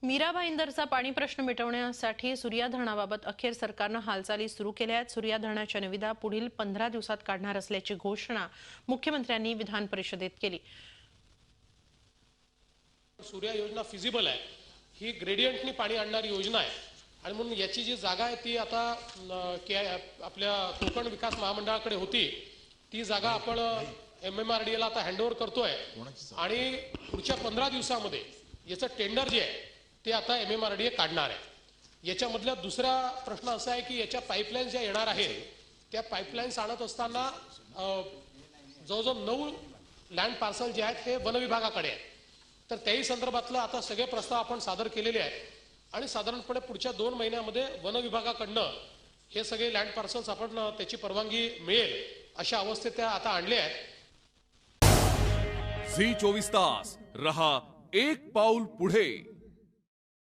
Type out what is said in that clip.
मीरा भाईंदरचा पाणी प्रश्न मिटवण्यासाठी सूर्या धरणाबाबत अखेर सरकारनं हालचाली सुरू केल्या आहेत। सूर्या धरणाच्या निविदा पुढील 15 दिवसात काढणार असल्याची घोषणा मुख्यमंत्र्यांनी विधान परिषदेत केली। सूर्या योजना फिजिबल आहे, ही ग्रेडियंटनी पाणी आणणारी योजना आहे आणि म्हणून याची जी जागा आहे ती आता आपल्या कोकण विकास महामंडळाकडे होती, ती जागा आपण MMRDA ला आता हँडओव्हर करतोय आणि पुढच्या 15 दिवसांमध्ये याचं टेंडर जे आहे ते आता MMRDA काढणार आहे। याच्यामधला दुसरा प्रश्न असा आहे की याच्या पाईपलाईन्स ज्या येणार आहेत त्या पाईपलाईन्स आणत असताना जवळजवळ 9 लँड पार्सल जे आहेत हे वन विभागाकडे आहेत, तर त्याही संदर्भातलं आता सगळे प्रस्ताव आपण सादर केलेले आहेत आणि साधारणपणे पुढच्या 2 महिन्यामध्ये वन विभागाकडनं हे सगळे लँड पार्सल्स आपण त्याची परवानगी मिळेल अशा अवस्थेत त्या आता आणले आहेत। झी 24 तास रहा एक पाऊल पुढे।